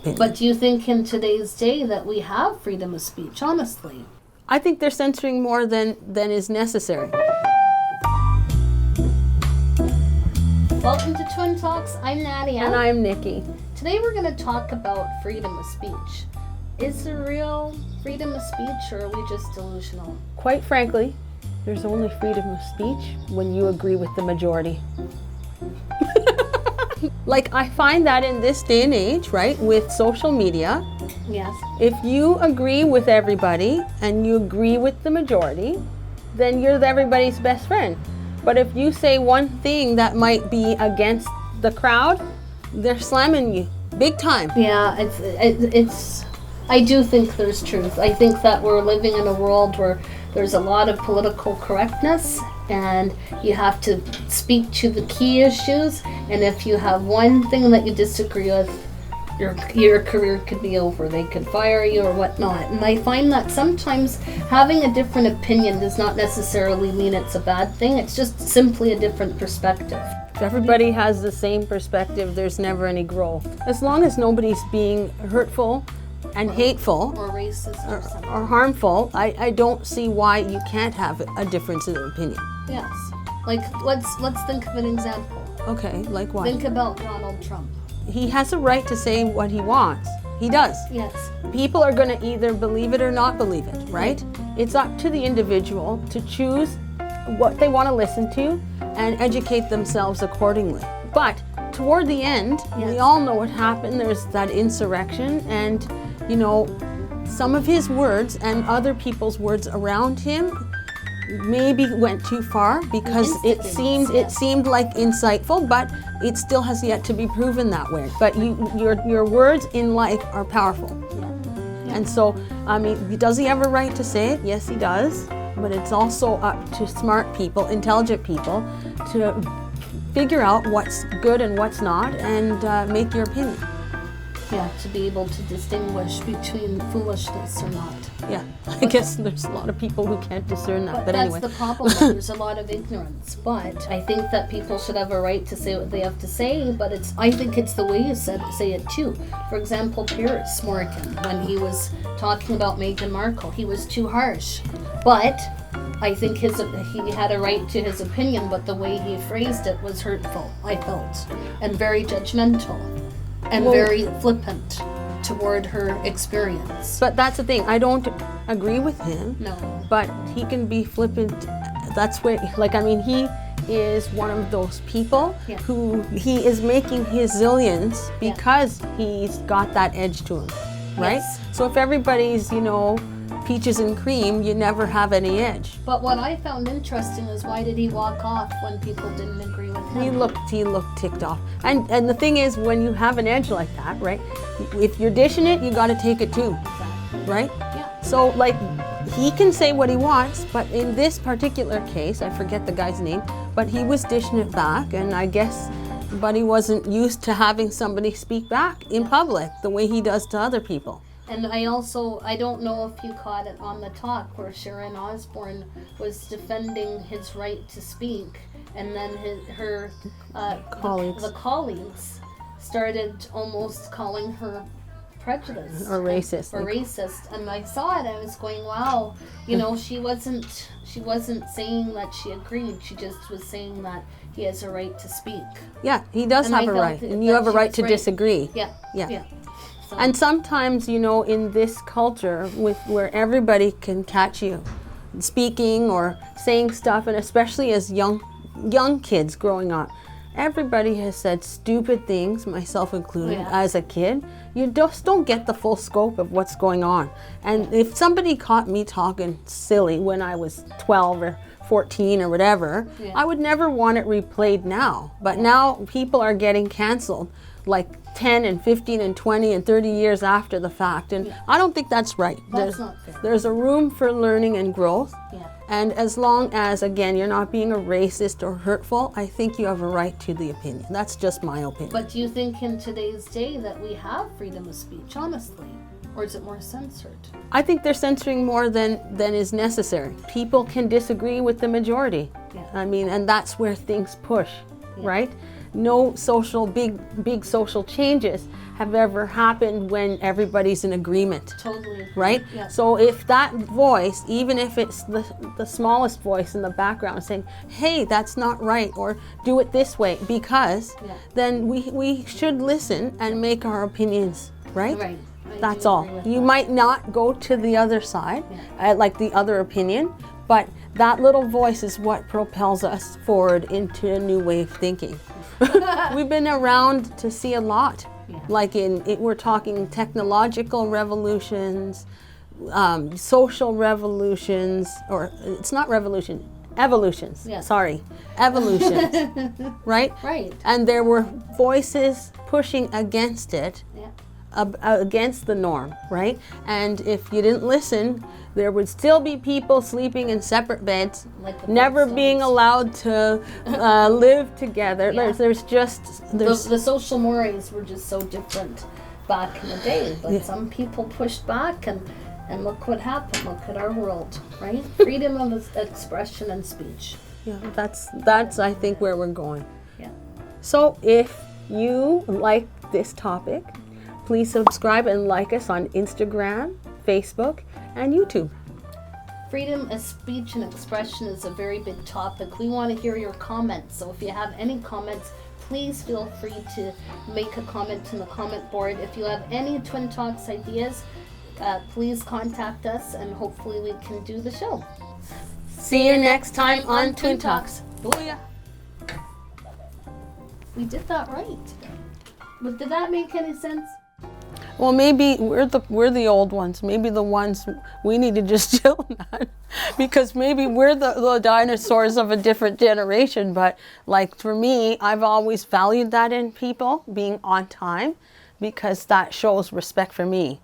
opinion. But do you think in today's day that we have freedom of speech, honestly? I think they're censoring more than is necessary. Welcome to Twin Talks. I'm Nadia. And I'm Nikki. Today we're going to talk about freedom of speech. Is there real freedom of speech, or are we just delusional? Quite frankly, there's only freedom of speech when you agree with the majority. Like, I find that in this day and age, right, with social media, Yes. if you agree with everybody and you agree with the majority, then you're everybody's best friend. But if you say one thing that might be against the crowd, they're slamming you big time. Yeah, it's. I do think there's truth. I think that we're living in a world where there's a lot of political correctness, and you have to speak to the key issues. And if you have one thing that you disagree with, your career could be over. They could fire you or whatnot. And I find that sometimes having a different opinion does not necessarily mean it's a bad thing. It's just simply a different perspective. If everybody has the same perspective, there's never any growth. As long as nobody's being hurtful and hateful Or racist or something. or harmful, I don't see why you can't have a difference in opinion. Yes. Like, let's think of an example. Okay, like what? Think about Donald Trump. He has a right to say what he wants. He does. Yes. People are going to either believe it or not believe it, right? It's up to the individual to choose what they want to listen to and educate themselves accordingly. But toward the end, we all know what happened. There's that insurrection, and you know, some of his words and other people's words around him maybe went too far, because it seemed like insightful, but it still has yet to be proven that way. But your words in life are powerful. And so, I mean, does he have a right to say it? Yes, he does. But it's also up to smart people, intelligent people, to figure out what's good and what's not, and make your opinion. Yeah, to be able to distinguish between foolishness or not. Yeah, I guess there's a lot of people who can't discern that. But that's anyway. the problem. There's a lot of ignorance. But I think that people should have a right to say what they have to say. But I think it's the way you say it too. For example, Piers Morgan, when he was talking about Meghan Markle, he was too harsh. But I think he had a right to his opinion, but the way he phrased it was hurtful, I felt, and very judgmental, and very flippant toward her experience. But that's the thing, I don't agree with him. No. But he can be flippant. That's where, like, I mean, he is one of those people who he is making his zillions because he's got that edge to him, right? Yes. So if everybody's, you know, peaches and cream, you never have any edge. But what I found interesting is, why did he walk off when people didn't agree with him? He looked ticked off. And the thing is, when you have an edge like that, right, if you're dishing it, you got to take it too, right? Yeah. So, like, he can say what he wants, but in this particular case, I forget the guy's name, but he was dishing it back, and I guess, but he wasn't used to having somebody speak back in public the way he does to other people. And I don't know if you caught it on the talk where Sharon Osbourne was defending his right to speak, and then her colleagues. the colleagues started almost calling her prejudiced Or racist. racist. And I saw it, I was going, wow, you know, she wasn't saying that she agreed, she just was saying that he has a right to speak. Yeah, he does And have I a felt right, that and you have a she right was to disagree. Yeah. So, And sometimes, you know, in this culture where everybody can catch you speaking or saying stuff, and especially as young kids growing up, everybody has said stupid things, myself included, as a kid. You just don't get the full scope of what's going on. And if somebody caught me talking silly when I was 12 or 14 or whatever, I would never want it replayed now. But now people are getting canceled like 10 and 15 and 20 and 30 years after the fact, and I don't think that's right. That's not fair. There's a room for learning and growth, Yeah. and as long as, again, you're not being a racist or hurtful, I think you have a right to the opinion. That's just my opinion. But do you think in today's day that we have freedom of speech, honestly? Or is it more censored? I think they're censoring more than is necessary. People can disagree with the majority. Yeah. I mean, and that's where things push, right? no big social changes have ever happened when everybody's in agreement. Totally. Right? Yeah. So if that voice, even if it's the smallest voice in the background saying, hey, that's not right, or do it this way, because then we should listen and make our opinions, right? Right. That's all. You might not go to the other side, like the other opinion, but that little voice is what propels us forward into a new way of thinking. We've been around to see a lot. Like we're talking technological revolutions, social revolutions, or it's not revolution, evolutions. Yeah. Sorry, evolutions. Right? Right. And there were voices pushing against it, against the norm, right? And if you didn't listen, there would still be people sleeping in separate beds, Like the never Flintstones. being allowed to live together. Yeah. There's The social mores were just so different back in the day, but some people pushed back, and look what happened. Look at our world, right? Freedom of expression and speech. yeah, that's I think where we're going. Yeah. So if you like this topic, please subscribe and like us on Instagram, Facebook, and YouTube. Freedom of speech and expression is a very big topic. We want to hear your comments. So if you have any comments, please feel free to make a comment in the comment board. If you have any Twin Talks ideas, please contact us, and hopefully we can do the show. See you next time on Twin Talks. Booyah. We did that right. But did that make any sense? Well, maybe we're the old ones. Maybe the ones we need to just chill on, because maybe we're the dinosaurs of a different generation. But like for me, I've always valued that in people, being on time, because that shows respect for me.